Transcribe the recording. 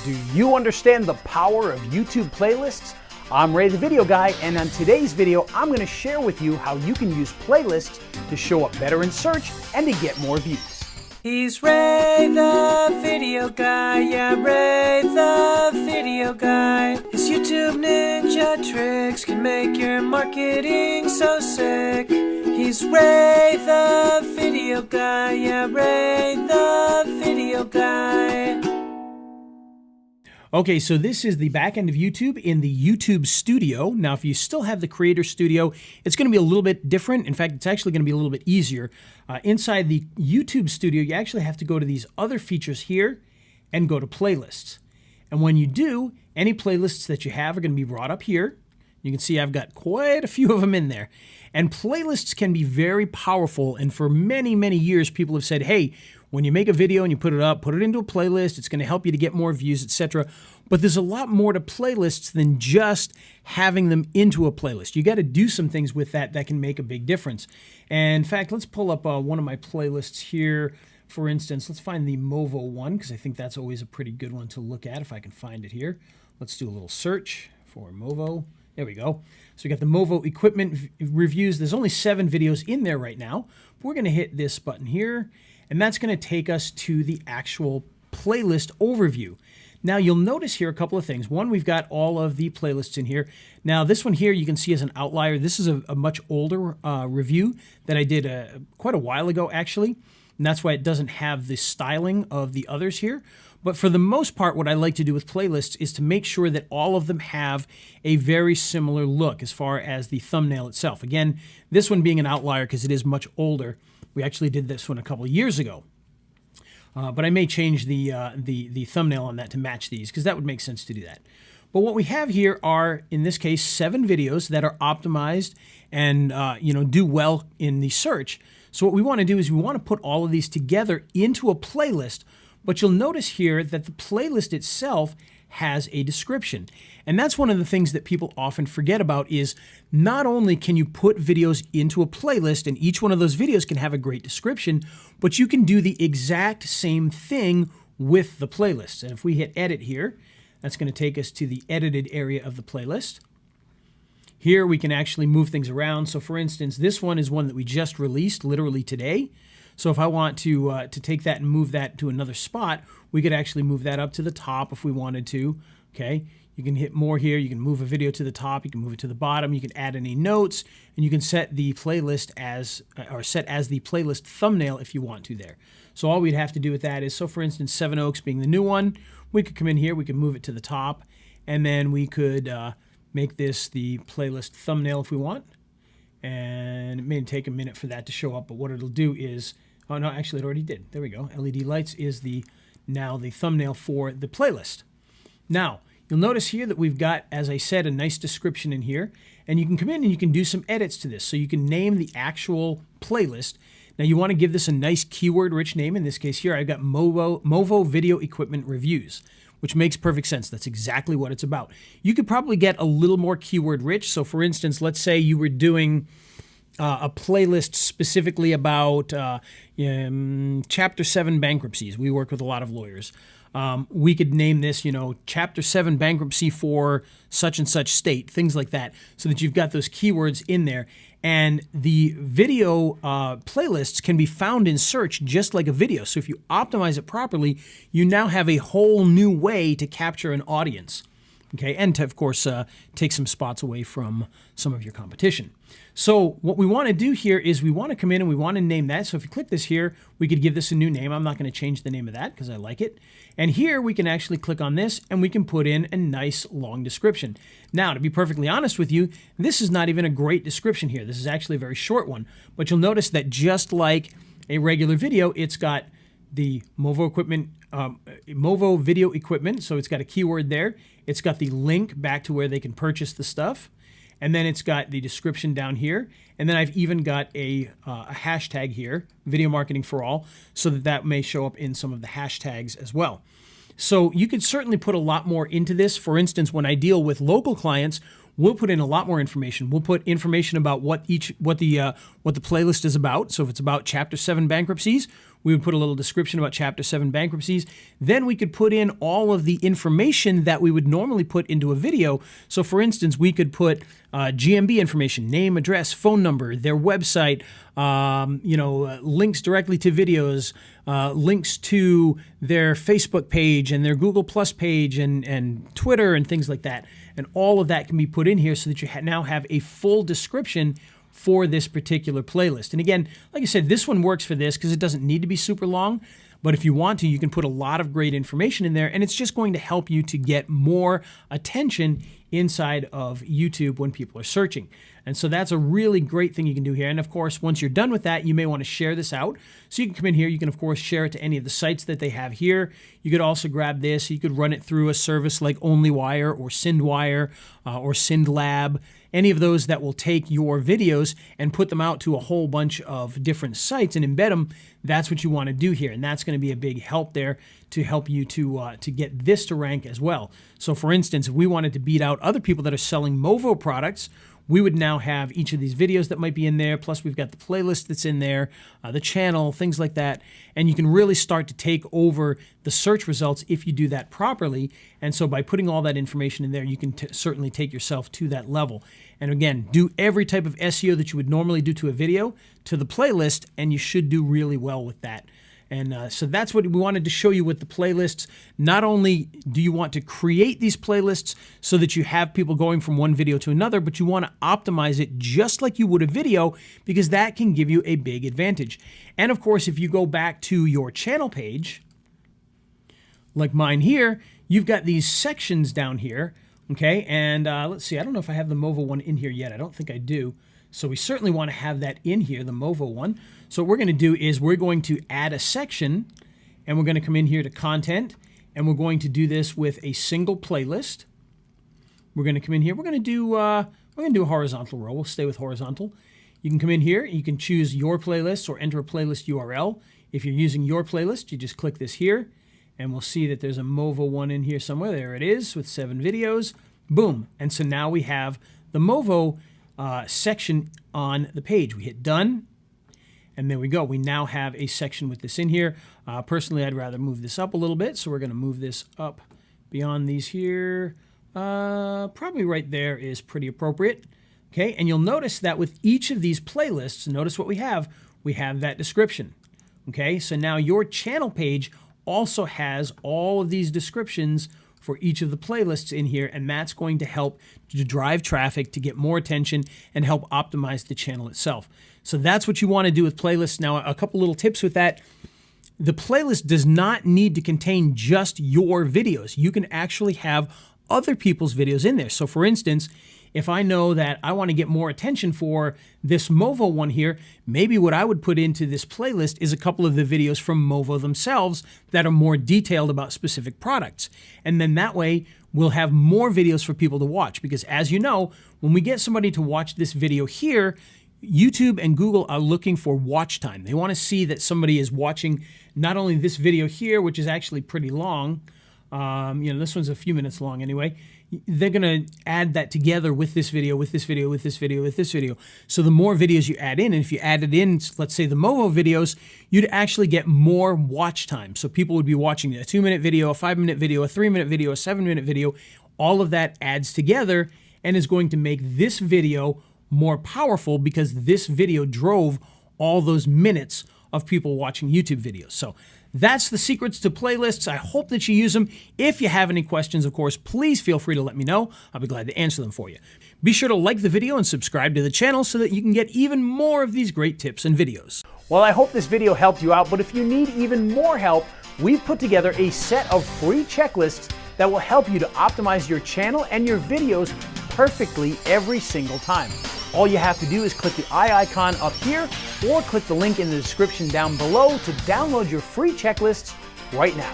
Do you understand the power of YouTube playlists? I'm Ray the Video Guy, and on today's video, I'm going to share with you how you can use playlists to show up better in search and to get more views. He's Ray the Video Guy, yeah, Ray the Video Guy. His YouTube ninja tricks can make your marketing so sick. He's Ray the Video Guy, yeah, Ray the Video Guy. Okay, so this is the back end of YouTube in the YouTube Studio. Now, if you still have the Creator Studio, it's going to be a little bit different. In fact, it's actually going to be a little bit easier. Inside the YouTube Studio, you actually have to go to these other features here and go to Playlists. And when you do, any playlists that you have are going to be brought up here. You can see I've got quite a few of them in there. And playlists can be very powerful, and for many, many years, people have said, hey, when you make a video and you put it up, put it into a playlist, it's going to help you to get more views, etc. But there's a lot more to playlists than just having them into a playlist. You got to do some things with that can make a big difference. And in fact, let's pull up one of my playlists here. For instance, let's find the Movo one, because I think that's always a pretty good one to look at if I can find it here. Let's do a little search for Movo. There we go. So we got the Movo equipment reviews. There's only 7 videos in there right now. But we're going to hit this button here, and that's going to take us to the actual playlist overview. Now, you'll notice here a couple of things. One, we've got all of the playlists in here. Now, this one here you can see as an outlier. This is a much older review that I did quite a while ago, actually. And that's why it doesn't have the styling of the others here. But for the most part, what I like to do with playlists is to make sure that all of them have a very similar look as far as the thumbnail itself. Again, this one being an outlier because it is much older. We actually did this one a couple of years ago. But I may change the thumbnail on that to match these because that would make sense to do that. But what we have here are, in this case, 7 videos that are optimized and do well in the search. So what we want to do is we want to put all of these together into a playlist. But you'll notice here that the playlist itself has a description. And that's one of the things that people often forget about is not only can you put videos into a playlist and each one of those videos can have a great description, but you can do the exact same thing with the playlist. And if we hit edit here, that's going to take us to the edited area of the playlist. Here we can actually move things around. So for instance, this one is one that we just released literally today. So if I want to take that and move that to another spot, we could actually move that up to the top if we wanted to. Okay, you can hit more here. You can move a video to the top. You can move it to the bottom. You can add any notes, and you can set the playlist as the playlist thumbnail if you want to there. So all we'd have to do with that is, so for instance, Seven Oaks being the new one, we could come in here. We could move it to the top, and then we could make this the playlist thumbnail if we want. And it may take a minute for that to show up, but what it'll do is, oh no, actually it already did. There we go. LED lights is now the thumbnail for the playlist. Now, you'll notice here that we've got, as I said, a nice description in here, and you can come in and you can do some edits to this. So you can name the actual playlist. Now you want to give this a nice keyword-rich name. In this case here, I've got Movo Video Equipment Reviews, which makes perfect sense. That's exactly what it's about. You could probably get a little more keyword rich. So for instance, let's say you were doing a playlist specifically about Chapter 7 bankruptcies. We work with a lot of lawyers. We could name this, Chapter 7 bankruptcy for such and such state, things like that, so that you've got those keywords in there. And the video playlists can be found in search just like a video. So if you optimize it properly, you now have a whole new way to capture an audience. Okay, and to, of course, take some spots away from some of your competition. So what we want to do here is we want to come in and we want to name that. So if you click this here, we could give this a new name. I'm not going to change the name of that because I like it. And here we can actually click on this and we can put in a nice long description. Now, to be perfectly honest with you, this is not even a great description here. This is actually a very short one. But you'll notice that just like a regular video, it's got the Movo equipment, Movo video equipment. So it's got a keyword there. It's got the link back to where they can purchase the stuff. And then it's got the description down here. And then I've even got a hashtag here, video marketing for all, so that may show up in some of the hashtags as well. So you could certainly put a lot more into this. For instance, when I deal with local clients, we'll put in a lot more information. We'll put information about what the playlist is about. So if it's about Chapter 7 bankruptcies, We would put a little description about Chapter 7 bankruptcies. Then we could put in all of the information that we would normally put into a video. So for instance, we could put GMB information, name, address, phone number, their website, links directly to videos, links to their Facebook page and their Google Plus page and Twitter and things like that. And all of that can be put in here so that you now have a full description for this particular playlist. And again, like I said, this one works for this because it doesn't need to be super long. But if you want to, you can put a lot of great information in there, and it's just going to help you to get more attention inside of YouTube when people are searching. And so that's a really great thing you can do here. And of course, once you're done with that, you may want to share this out. So you can come in here, you can of course share it to any of the sites that they have here. You could also grab this, you could run it through a service like OnlyWire or SendWire or SendLab, any of those that will take your videos and put them out to a whole bunch of different sites and embed them. That's what you want to do here. And that's going to be a big help there to help you to get this to rank as well. So for instance, if we wanted to beat out other people that are selling Movo products, we would now have each of these videos that might be in there, plus we've got the playlist that's in there, the channel, things like that, and you can really start to take over the search results if you do that properly. And so by putting all that information in there, you can certainly take yourself to that level. And again, do every type of SEO that you would normally do to a video to the playlist, and you should do really well with that. And so that's what we wanted to show you with the playlists. Not only do you want to create these playlists so that you have people going from one video to another, but you want to optimize it just like you would a video, because that can give you a big advantage. And of course, if you go back to your channel page, like mine here, you've got these sections down here, okay? And let's see, I don't know if I have the Movo one in here yet. I don't think I do. So we certainly want to have that in here, the Movo one. So what we're going to do is we're going to add a section, and we're going to come in here to content, and we're going to do this with a single playlist. We're going to come in here. We're going to do a horizontal row. We'll stay with horizontal. You can come in here. You can choose your playlist or enter a playlist URL. If you're using your playlist, you just click this here, and we'll see that there's a Movo one in here somewhere. There it is with 7 videos. Boom. And so now we have the Movo section on the page. We hit done, and there we go. We now have a section with this in here. Personally, I'd rather move this up a little bit, so we're going to move this up beyond these here. Probably right there is pretty appropriate. Okay, and you'll notice that with each of these playlists, notice what we have that description. Okay, so now your channel page also has all of these descriptions for each of the playlists in here, and that's going to help to drive traffic, to get more attention, and help optimize the channel itself. So that's what you want to do with playlists. Now, a couple little tips with that. The playlist does not need to contain just your videos. You can actually have other people's videos in there. So for instance, if I know that I want to get more attention for this Movo one here, maybe what I would put into this playlist is a couple of the videos from Movo themselves that are more detailed about specific products. And then that way, we'll have more videos for people to watch. Because as you know, when we get somebody to watch this video here, YouTube and Google are looking for watch time. They want to see that somebody is watching not only this video here, which is actually pretty long, this one's a few minutes long anyway. They're going to add that together with this video, with this video, with this video, with this video. So the more videos you add in, and if you added in, let's say the Movo videos, you'd actually get more watch time. So people would be watching a 2-minute video, a 5-minute video, a 3-minute video, a 7-minute video. All of that adds together and is going to make this video more powerful because this video drove all those minutes of people watching YouTube videos. So that's the secrets to playlists. I hope that you use them. If you have any questions, of course, please feel free to let me know. I'll be glad to answer them for you. Be sure to like the video and subscribe to the channel so that you can get even more of these great tips and videos. Well, I hope this video helped you out, but if you need even more help, we've put together a set of free checklists that will help you to optimize your channel and your videos perfectly every single time. All you have to do is click the eye icon up here or click the link in the description down below to download your free checklists right now.